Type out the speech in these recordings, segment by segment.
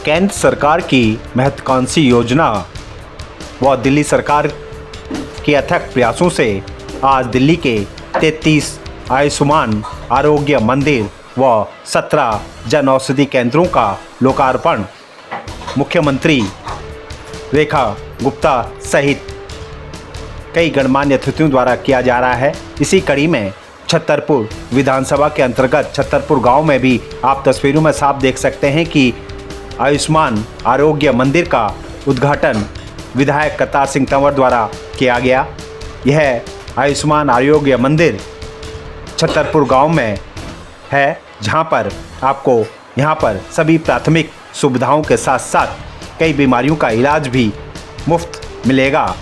केंद्र सरकार की महत्वाकांक्षी योजना व दिल्ली सरकार के अथक प्रयासों से आज दिल्ली के 33 आयुष्मान आरोग्य मंदिर व 17 जन औषधि केंद्रों का लोकार्पण मुख्यमंत्री रेखा गुप्ता सहित कई गणमान्य अतिथियों द्वारा किया जा रहा है। इसी कड़ी में छतरपुर विधानसभा के अंतर्गत छतरपुर गांव में भी आप तस्वीरों में साफ देख सकते हैं कि आयुष्मान आरोग्य मंदिर का उद्घाटन विधायक करतार सिंह तंवर द्वारा किया गया। यह आयुष्मान आरोग्य मंदिर छतरपुर गांव में है, जहां पर आपको यहां पर सभी प्राथमिक सुविधाओं के साथ साथ कई बीमारियों का इलाज भी मुफ्त मिलेगा।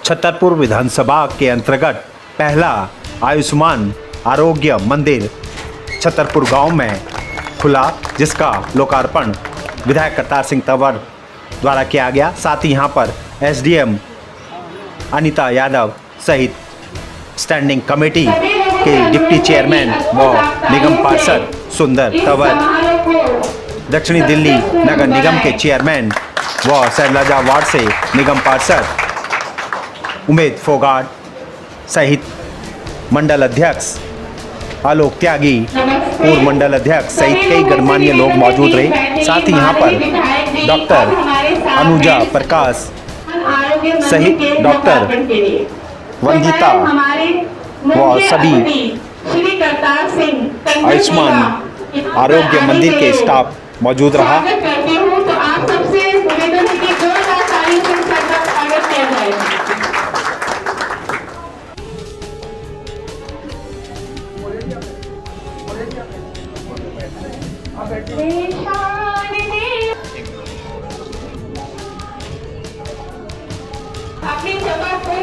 छतरपुर विधानसभा के अंतर्गत पहला आयुष्मान आरोग्य मंदिर छतरपुर गांव में खुला, जिसका लोकार्पण विधायक करतार सिंह तंवर द्वारा किया गया। साथ ही यहां पर एसडीएम अनीता यादव सहित स्टैंडिंग कमेटी के डिप्टी चेयरमैन व निगम पार्षद सुंदर तंवर, दक्षिणी दिल्ली नगर निगम के चेयरमैन व सैलजा वार्ड से निगम पार्षद उमेद फोगाट सहित मंडल अध्यक्ष आलोक त्यागी, पूर्व मंडल अध्यक्ष सहित कई गणमान्य लोग मौजूद रहे। साथ ही यहाँ पर डॉक्टर अनुजा प्रकाश सहित डॉक्टर वंदिता व सभी आयुष्मान आरोग्य मंदिर के स्टाफ मौजूद रहा।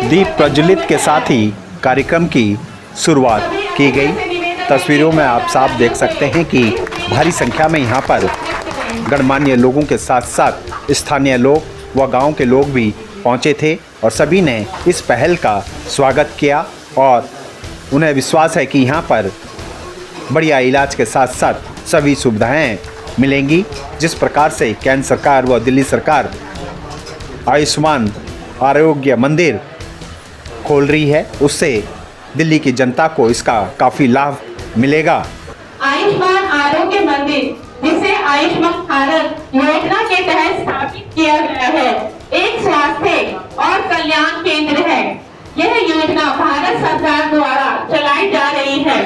दीप प्रज्वलित के साथ ही कार्यक्रम की शुरुआत की गई। तस्वीरों में आप साफ देख सकते हैं कि भारी संख्या में यहाँ पर गणमान्य लोगों के साथ साथ स्थानीय लोग व गांव के लोग भी पहुँचे थे और सभी ने इस पहल का स्वागत किया और उन्हें विश्वास है कि यहाँ पर बढ़िया इलाज के साथ साथ सभी सुविधाएं मिलेंगी। जिस प्रकार से केंद्र सरकार व दिल्ली सरकार आयुष्मान आरोग्य मंदिर खोल रही है, उससे दिल्ली की जनता को इसका काफ़ी लाभ मिलेगा। आयुष्मान आरोग्य मंदिर, जिसे आयुष्मान भारत योजना के तहत स्थापित किया गया है, एक स्वास्थ्य और कल्याण केंद्र है। यह योजना भारत सरकार द्वारा चलाई जा रही है,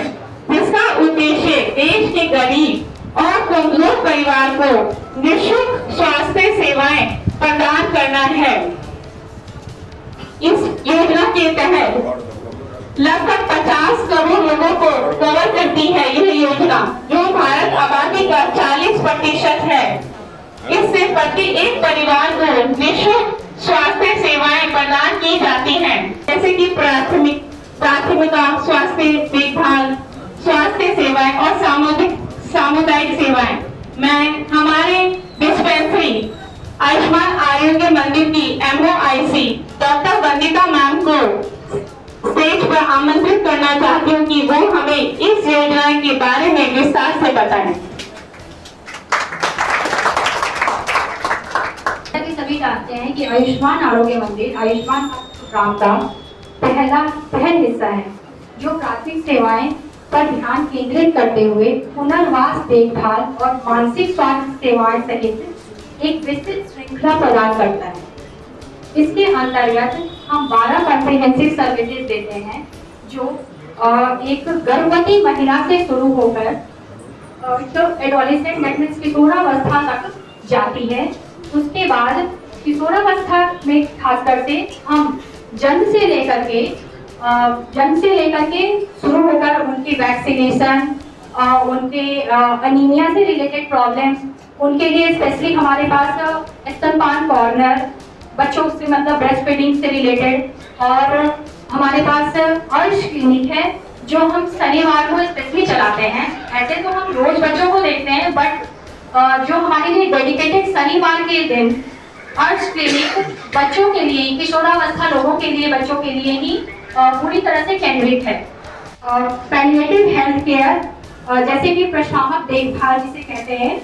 जिसका उद्देश्य देश के गरीब और कमजोर परिवार को निःशुल्क स्वास्थ्य सेवाएं प्रदान करना है। इस योजना के तहत लगभग 50 करोड़ लोगों को कवर करती है यह योजना, जो भारत आबादी का 40% है। इससे प्रति एक परिवार को निःशुल्क स्वास्थ्य सेवाएं प्रदान की जाती हैं, जैसे कि प्राथमिकता स्वास्थ्य देखभाल, स्वास्थ्य सेवाएं और सामुदायिक सेवाएं। मैं हमारे डिस्पेंसरी आयुष्मान आरोग्य मंदिर की MOIC डॉक्टर वंदिता मैम को स्टेज पर आमंत्रित करना चाहती हूँ कि वो हमें इस योजना के बारे में विस्तार से बताएं। सभी जानते हैं कि आयुष्मान आरोग्य मंदिर आयुष्मान प्रोग्राम का पहल हिस्सा है, जो प्राथमिक सेवाएं पर ध्यान केंद्रित करते हुए पुनर्वास देखभाल और मानसिक स्वास्थ्य सेवाएं सहित एक विस्तृत श्रृंखला प्रदान करता है। इसके अंतर्गत हम 12 कॉम्प्रिहेंसिव सर्विसेज देते हैं, जो एक गर्भवती महिला से शुरू होकर जो एडोलेसेंट मीन्स किशोरावस्था तक जाती है। उसके बाद किशोरावस्था में खासकर से हम जन्म से लेकर के शुरू होकर उनकी वैक्सीनेशन, उनके अनीमिया से रिलेटेड प्रॉब्लम्स, उनके लिए स्पेशली हमारे पास स्तनपान कॉर्नर, बच्चों से मतलब ब्रेस्ट फीडिंग से रिलेटेड, और हमारे पास अर्श क्लिनिक है जो हम शनिवार को स्पेशली चलाते हैं। ऐसे तो हम रोज बच्चों को देखते हैं, बट जो हमारे लिए डेडिकेटेड शनिवार के दिन अर्श क्लिनिक बच्चों के लिए, किशोरावस्था लोगों के लिए, बच्चों के लिए ही पूरी तरह से केंद्रित है। पैलिएटिव हेल्थ केयर जैसे कि प्रशामक देखभाल जिसे कहते हैं,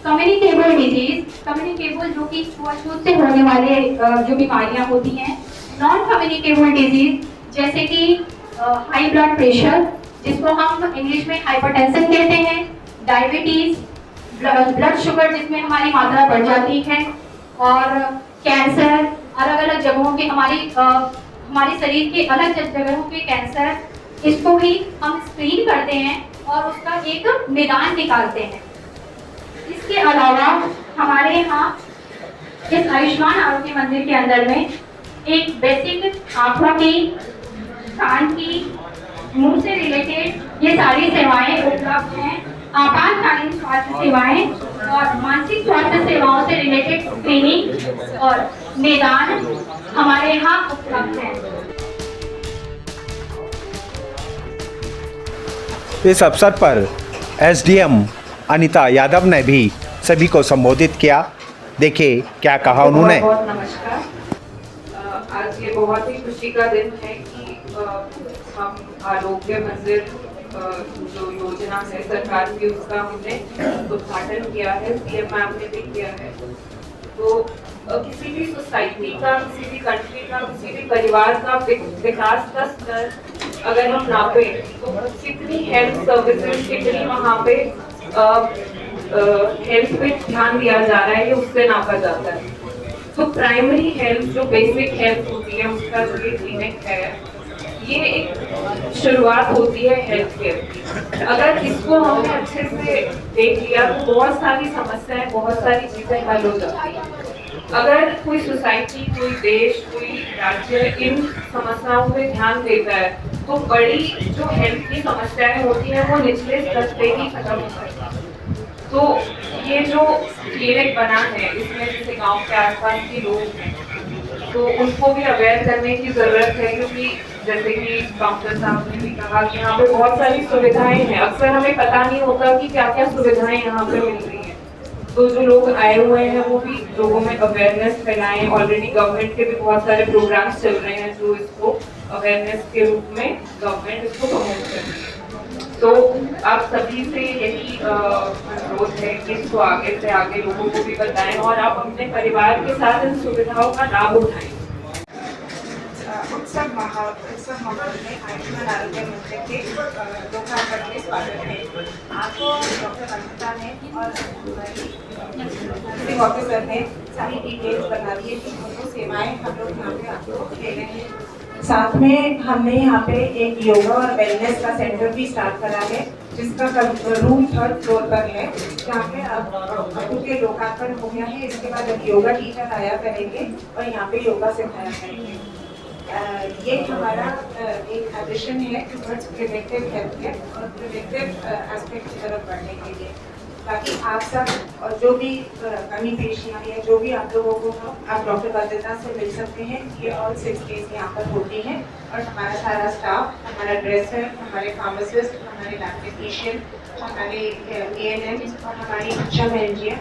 कम्युनिकेबल डिजीज, कम्युनिकेबल जो कि छुआछूत से होने वाले जो बीमारियां होती हैं, नॉन कम्युनिकेबल डिजीज जैसे कि हाई ब्लड प्रेशर जिसको हम इंग्लिश में हाइपरटेंशन कहते हैं, डायबिटीज, ब्लड शुगर जिसमें हमारी मात्रा बढ़ जाती है, और कैंसर, अलग अलग जगहों के हमारे शरीर के अलग जगहों के कैंसर, इसको भी हम स्क्रीन करते हैं और उसका एक निदान निकालते हैं। इसके अलावा हमारे यहाँ इस आयुष्मान आरोग्य मंदिर के अंदर में एक बेसिक आंखों की, कान की, मुंह से रिलेटेड ये सारी सेवाएं उपलब्ध हैं। आपातकालीन स्वास्थ्य सेवाएं और मानसिक स्वास्थ्य सेवाओं से रिलेटेड स्क्रीनिंग और निदान हमारे यहाँ उपलब्ध है। इस अवसर पर एसडीएम अनीता यादव ने भी सभी को संबोधित किया। देखिए क्या कहा उन्होंने। बहुत नमस्कार। आज ये बहुत ही खुशी का दिन है कि हम आरोग्य मंदिर जो योजना है सरकार की, उसका हमने उद्घाटन किया है, सीएम मैम ने भी किया है। तो किसी भी सोसाइटी का, किसी भी कंट्री का, किसी भी परिवार का विकास का स्तर अगर हम नापे तो कितनी हेल्थ सर्विसेज, कितनी वहाँ पे हेल्थ पे ध्यान दिया जा रहा है, ये उससे नापा जाता है। तो प्राइमरी हेल्थ जो बेसिक हेल्थ होती है, उसका जो ये क्लिनिक है, ये एक शुरुआत होती है हेल्थ केयर की। अगर इसको हमने अच्छे से देख लिया तो बहुत सारी समस्याएं, बहुत सारी चीजें हल हो जाती हैं। अगर कोई सोसाइटी, कोई देश, कोई राज्य इन समस्याओं पे ध्यान देता है तो बड़ी जो हेल्थ की समस्याएं होती हैं वो निचले स्तर पे ही खत्म हो जाती है। तो ये जो क्लिनिक बना है, इसमें जैसे गांव के आसपास के लोग हैं तो उनको भी अवेयर करने की जरूरत है, क्योंकि जैसे कि डॉक्टर साहब ने भी कहा कि यहाँ पे बहुत सारी सुविधाएं हैं। अक्सर हमें पता नहीं होता कि क्या क्या सुविधाएं यहाँ पे मिल रही हैं। तो जो लोग आए हुए हैं वो भी लोगों में अवेयरनेस फैलाएं। ऑलरेडी गवर्नमेंट के भी बहुत सारे प्रोग्राम्स चल रहे हैं जो इसको अवेयरनेस के रूप में गवर्नमेंट इसको प्रमोट कर रही है। तो आप सभी से यही अनुरोध है कि इसको आगे से आगे लोगों को भी बताएं और आप अपने परिवार के साथ इन सुविधाओं का लाभ उठाएं। उत्सव माहौल में आयुष्मान आरोग्य मंदिर के लोकार्पण में स्वागत है। आपको डॉक्टर अनीता ने और नर्सिंग ऑफिसर ने सारी डिटेल्स बता दी है कि जो सेवाएं हम लोग यहाँ पे आपको दे रहे हैं। साथ में हमने यहाँ पे एक योगा और वेलनेस का सेंटर भी स्टार्ट करा है, जिसका रूम 3rd फ्लोर पर है, जहाँ पे अब के लोकार्पण हो गया है। इसके बाद अब योगा टीचर आया करेंगे और यहाँ पे योगा सिखाया करेंगे। ये हमारा एक एडिशन है टुवर्ड्स प्रिवेंटिव हेल्थ केयर और प्रिवेंटिव एस्पेक्ट की तरफ बढ़ने के लिए, ताकि आप सब और जो भी कमी पेशियाँ या जो भी आप लोगों को हो, आप डॉक्टर बंदिता से मिल सकते हैं। ये ऑल 6 डेज यहाँ पर होती हैं और हमारा सारा स्टाफ, हमारा ड्रेसर, हमारे फार्मासिस्ट, हमारे लैब टेक्नीशियन, हमारे ANM और हमारी अच्छा बहनजियाँ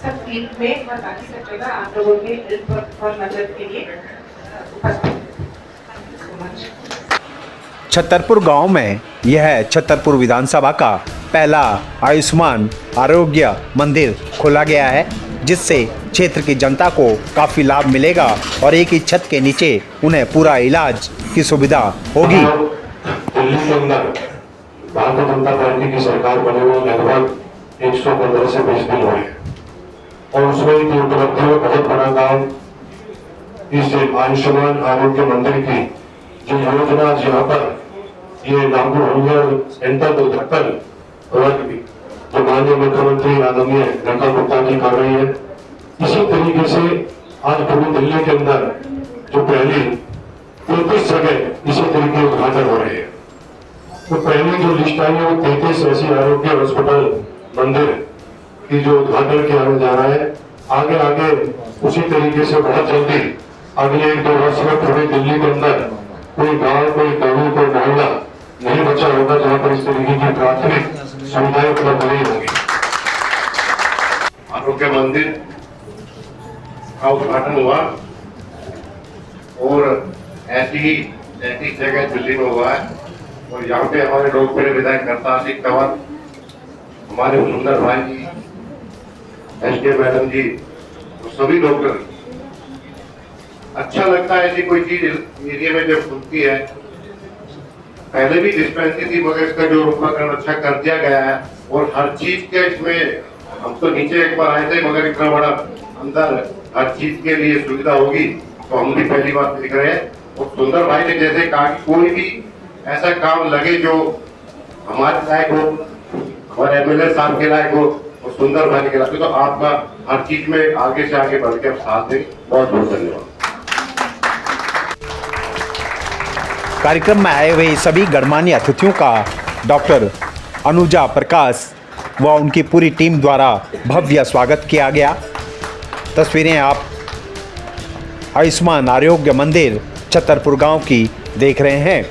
सब फील्ड में और बाकी सब जगह आप लोगों के हेल्प और मदद के लिए उपस्थित। छतरपुर गांव में यह छतरपुर विधानसभा का पहला आयुष्मान आरोग्य मंदिर खोला गया है, जिससे क्षेत्र की जनता को काफ़ी लाभ मिलेगा और एक ही छत के नीचे उन्हें पूरा इलाज की सुविधा होगी। दिल्ली के अंदर भारतीय जनता पार्टी की सरकार बने हुए लगभग 115 से 20 दिन हुए और उसमें की उपलब्धि में बहुत बड़ा काम इस आयुष्मान आरोग्य मंदिर की जो योजना यहाँ पर ये लागू हुई है, सेंटर को उद्घाटन जो माननीय मुख्यमंत्री आदरणीय लता गुप्ता जी कर रही है। इसी तरीके से आज पूरी दिल्ली के अंदर जो पहली 33 जगह इसी तरीके उद्घाटन हो रहे हैं। तो पहली जो लिस्ट आई है वो 33 ऐसी आरोग्य हॉस्पिटल मंदिर की जो उद्घाटन किया जा रहा है। आगे आगे उसी तरीके से बहुत जल्दी अगले 1-2 वर्ष में पूरी दिल्ली के अंदर कोई गांव, कोई गली, कोई मोहल्ला नहीं बचा होगा जहाँ पर इस तरीके की प्राथमिक सुविधाएं उपलब्ध नहीं होंगी। आरोग्य मंदिर का उद्घाटन हुआ और ऐसी 33 जगह दिल्ली में हुआ है और यहाँ पे हमारे लोकप्रिय विधायक करतार सिंह तंवर, हमारे सुंदर भाई जी, एसके मैडम जी, सभी लोग। अच्छा लगता है ऐसी कोई चीज एरिया में जब खुलती है। पहले भी डिस्पेंसरी थी मगर इसका जो रूपांतरण अच्छा कर दिया गया है और हर चीज के इसमें, हम तो नीचे एक बार आए थे मगर इतना बड़ा अंदर हर चीज के लिए सुविधा होगी तो हम भी पहली बार देख रहे हैं। और सुंदर भाई ने जैसे कहा कि कोई भी ऐसा काम लगे जो हमारे लायक हो, हमारे एमएलए साहब के लायक हो और सुंदर भाई के लायक हो, तो आपका हर चीज में आगे से आगे बढ़ के आप साथ दें। बहुत बहुत धन्यवाद। कार्यक्रम में आए हुए सभी गणमान्य अतिथियों का डॉक्टर अनुजा प्रकाश व उनकी पूरी टीम द्वारा भव्य स्वागत किया गया। तस्वीरें आप आयुष्मान आरोग्य मंदिर छतरपुर गांव की देख रहे हैं।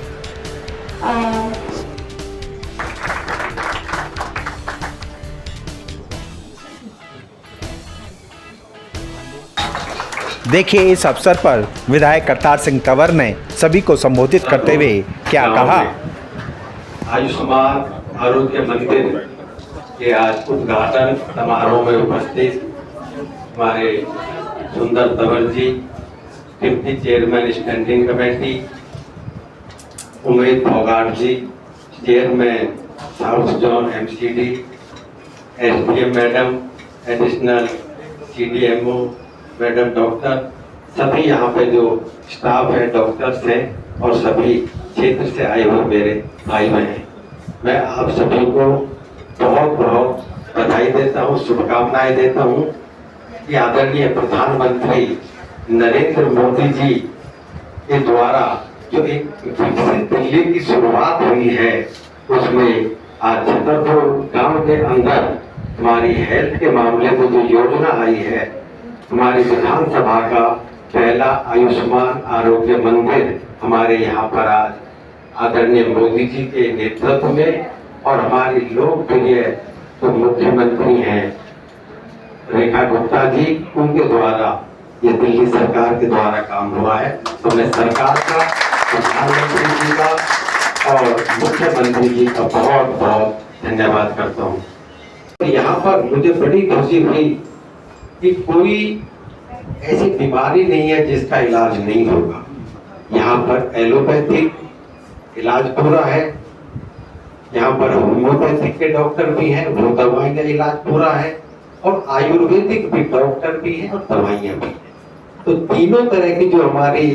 देखिए इस अवसर पर विधायक करतार सिंह तंवर ने सभी को संबोधित करते हुए क्या कहा। आयुष्मान आरोग्य मंदिर के आज उद्घाटन समारोह में उपस्थित हमारे Sundar Tanwar ji, deputy chairman standing committee, Umed Phogat ji, chairman south zone MCD, SDM madam, additional CDMO madam, doctor, सभी यहाँ पे जो स्टाफ है, डॉक्टर्स हैं और सभी क्षेत्र से आए हुए मेरे भाई बहन, मैं आप सभी को बहुत बहुत बधाई देता हूँ, शुभकामनाएं देता हूँ कि आदरणीय प्रधानमंत्री नरेंद्र मोदी जी के द्वारा जो एक विकसित दिल्ली की शुरुआत हुई है उसमें आज छतरपुर गांव के अंदर हमारी हेल्थ के मामले में जो योजना आई है, हमारी विधानसभा का पहला आयुष्मान आरोग्य मंदिर हमारे यहाँ पर आज आदरणीय मोदी जी के नेतृत्व में और हमारी लोकप्रिय जो मुख्यमंत्री हैं रेखा गुप्ता जी, उनके द्वारा ये दिल्ली सरकार के द्वारा काम हुआ है। तो मैं सरकार का, प्रधानमंत्री जी का और मुख्यमंत्री जी का बहुत बहुत धन्यवाद करता हूँ। यहाँ पर मुझे बड़ी खुशी हुई कि कोई ऐसी बीमारी नहीं है जिसका इलाज नहीं होगा। यहाँ पर एलोपैथिक इलाज पूरा है, यहाँ पर होम्योपैथिक के डॉक्टर भी हैं, वो दवाई का इलाज पूरा है और आयुर्वेदिक भी डॉक्टर भी हैं और दवाइयाँ भी हैं। तो तीनों तरह की जो हमारी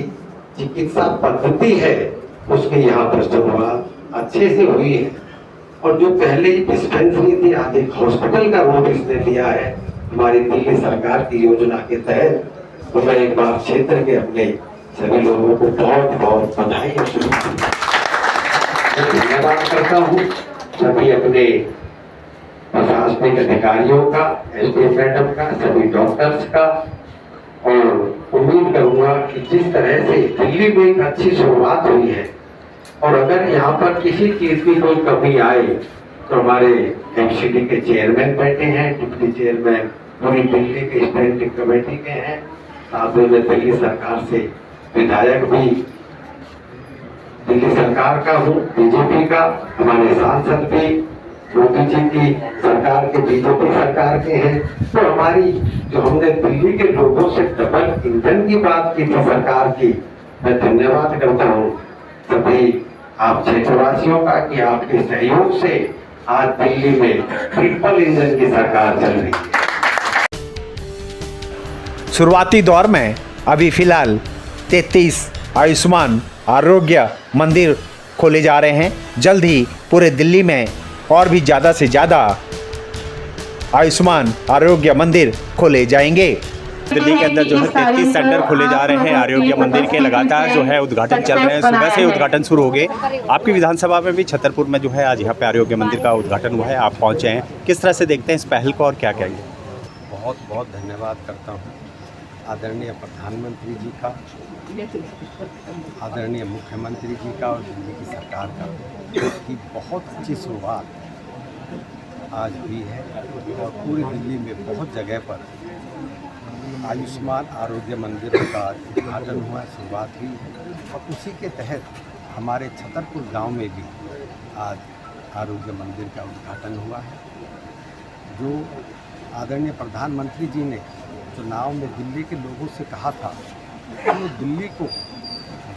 चिकित्सा पद्धति है उसकी यहाँ पर शुरुआत अच्छे से हुई है। और जो पहले डिस्पेंसरी थी आज एक हॉस्पिटल का रूप इसने लिया है हमारी दिल्ली सरकार की योजना के तहत। तो मैं एक बार क्षेत्र के अपने सभी लोगों को बहुत बहुत बधाई और शुभकामनाएं धन्यवाद करता हूँ। सभी अपने प्रशासनिक अधिकारियों का, एसडीएम मैडम का, सभी डॉक्टर्स का, और उम्मीद करूंगा कि जिस तरह से दिल्ली में एक अच्छी शुरुआत हुई है और अगर यहाँ पर किसी चीज की कोई कमी आए तो हमारे एमसीडी के चेयरमैन बैठे हैं, डिप्टी चेयरमैन पूरी दिल्ली के स्टैंडिंग कमेटी के हैं, साथ में दिल्ली सरकार से विधायक भी दिल्ली सरकार का हूँ, बीजेपी का, हमारे सांसद भी मोदी जी की सरकार के, बीजेपी सरकार के हैं। तो हमारी जो हमने दिल्ली के लोगों से डबल इंजन की बात की थी सरकार की, मैं धन्यवाद करता हूँ सभी आप क्षेत्रवासियों का कि आपके सहयोग से आज दिल्ली में ट्रिपल इंजन की सरकार चल रही है। शुरुआती दौर में अभी फिलहाल 33 आयुष्मान आरोग्य मंदिर खोले जा रहे हैं। जल्द ही पूरे दिल्ली में और भी ज़्यादा से ज़्यादा आयुष्मान आरोग्य मंदिर खोले जाएंगे। दिल्ली के अंदर जो है 33 सेंटर खोले जा रहे हैं आरोग्य मंदिर के, लगातार जो है उद्घाटन चल रहे हैं, सुबह से उद्घाटन शुरू हो गए। आपकी विधानसभा में भी छतरपुर में जो है आज यहाँ पे आरोग्य मंदिर का उद्घाटन हुआ है, आप पहुँचे हैं, किस तरह से देखते हैं इस पहल को और क्या कहेंगे? बहुत बहुत धन्यवाद करता हूँ आदरणीय प्रधानमंत्री जी का, आदरणीय मुख्यमंत्री जी का और दिल्ली की सरकार का कि बहुत अच्छी शुरुआत आज हुई है और पूरी दिल्ली में बहुत जगह पर आयुष्मान आरोग्य मंदिर का उद्घाटन हुआ, शुरुआत हुई और उसी के तहत हमारे छतरपुर गांव में भी आज आरोग्य मंदिर का उद्घाटन हुआ है। जो आदरणीय प्रधानमंत्री जी ने चुनाव में दिल्ली के लोगों से कहा था कि वो दिल्ली को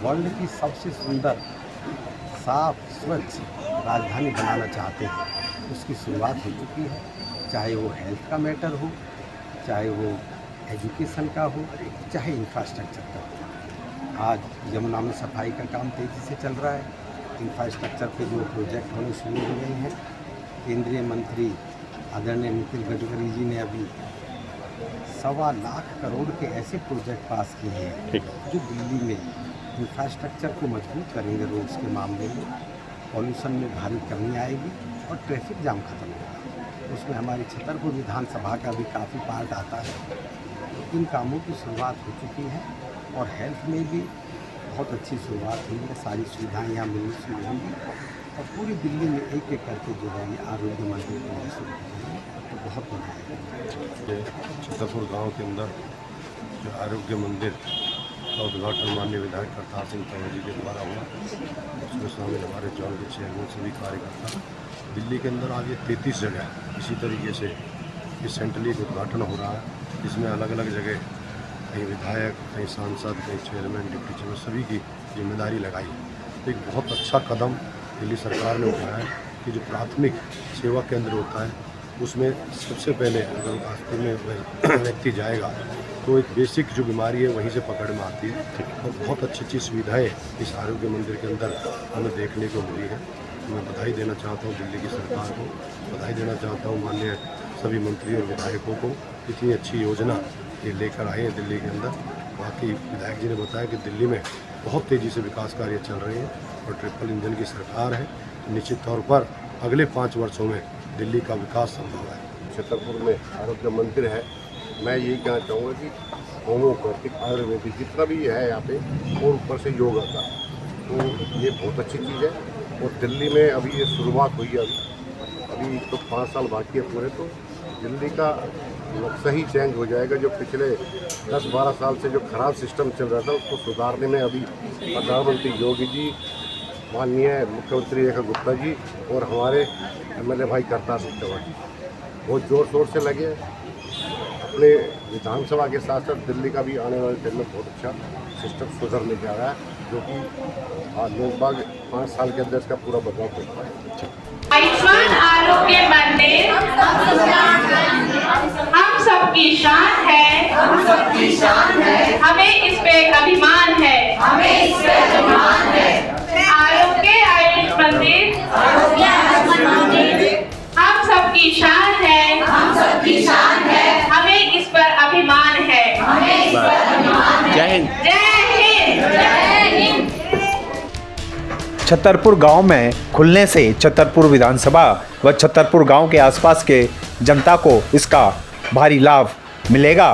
वर्ल्ड की सबसे सुंदर, साफ, स्वच्छ राजधानी बनाना चाहते हैं, उसकी शुरुआत हो चुकी है। चाहे वो हेल्थ का मैटर हो, चाहे वो एजुकेशन का हो, चाहे इंफ्रास्ट्रक्चर का हो। आज यमुना में सफाई का काम तेज़ी से चल रहा है। इंफ्रास्ट्रक्चर के जो प्रोजेक्ट होने शुरू हो गए हैं, केंद्रीय मंत्री आदरणीय नितिन गडकरी जी ने अभी 1.25 लाख करोड़ के ऐसे प्रोजेक्ट पास किए हैं जो दिल्ली में इंफ्रास्ट्रक्चर को मजबूत करेंगे। रोड्स के मामले में पॉल्यूशन में भारी कमी आएगी और ट्रैफिक जाम खत्म होगा। उसमें हमारी छतरपुर विधानसभा का भी काफ़ी पार्ट आता है। इन कामों की शुरुआत हो चुकी है और हेल्थ में भी बहुत अच्छी शुरुआत हुई है। सारी सुविधाएँ यहाँ मिलनी शुरू होंगी और पूरी दिल्ली में एक एक करके जो है ये आरोग्य मंदिर बनना शुरू होंगे, तो बहुत मजा आएगा। छतरपुर गांव के अंदर जो आरोग्य मंदिर का उद्घाटन माननीय विधायक करतार सिंह तंवर जी के द्वारा हुआ, उसमें शामिल हमारे जोन के चेयरमैन सभी कार्यकर्ता। दिल्ली के अंदर आज ये 33 जगह इसी तरीके से इस सेंट्रली का उद्घाटन हो रहा है, जिसमें अलग अलग जगह कहीं विधायक, कहीं सांसद, कहीं चेयरमैन, डिप्टी चेयरमैन सभी की जिम्मेदारी लगाई। तो एक बहुत अच्छा कदम दिल्ली सरकार ने उठाया है कि जो प्राथमिक सेवा केंद्र होता है उसमें सबसे पहले अगर रास्ते में व्यक्ति जाएगा तो एक बेसिक जो बीमारी है वहीं से पकड़ में आती है। और बहुत अच्छी अच्छी सुविधाएँ इस आरोग्य मंदिर के अंदर हमें देखने को मिली है। मैं बधाई देना चाहता हूँ दिल्ली की सरकार को, बधाई देना चाहता हूँ माननीय सभी मंत्री और विधायकों को। इतनी अच्छी योजना ये लेकर आए हैं दिल्ली के अंदर। बाकी विधायक जी ने बताया कि दिल्ली में बहुत तेज़ी से विकास कार्य चल रहे हैं और ट्रिपल इंजन की सरकार है। निश्चित तौर पर अगले 5 वर्षों में दिल्ली का विकास संभव है। छतरपुर में आरोग्य मंदिर है। मैं यही कहना चाहूँगा कि होम्योपैथिक, आयुर्वेदिक जितना भी है यहाँ पे और ऊपर से योगा का, तो ये बहुत अच्छी चीज़ है। और दिल्ली में अभी ये शुरुआत हुई है, अभी तो 5 साल बाकी है पूरे, तो दिल्ली का नक्शा ही चेंज हो जाएगा। जो पिछले 10-12 साल से जो खराब सिस्टम चल रहा था उसको सुधारने में अभी प्रधानमंत्री योगी जी, माननीय मुख्यमंत्री रेखा गुप्ता जी और हमारे MLA भाई करतार सिंह तंवर जी बहुत ज़ोर शोर से लगे। अपने विधानसभा के साथ साथ दिल्ली का भी आने वाले दिन में बहुत अच्छा सिस्टम सुधरने जा रहा है, जो कि लोग बाग 5 साल के अंदर इसका पूरा बदलाव कर पाए। आयुष्मान आरोग्य मंदिर हम सबकी शान है, हम सबकी शान है, हमें इस पे अभिमान है, हमें इस पे अभिमान है। आरोग्य आयुष मंदिर हम सबकी शान है, हम सबकी शान है, हमें इस पर अभिमान है, हमें इस पर अभिमान है। जय हिंद। जय हिंद। जय हिंद। छतरपुर गांव में खुलने से छतरपुर विधानसभा व छतरपुर गांव के आसपास के जनता को इसका भारी लाभ मिलेगा।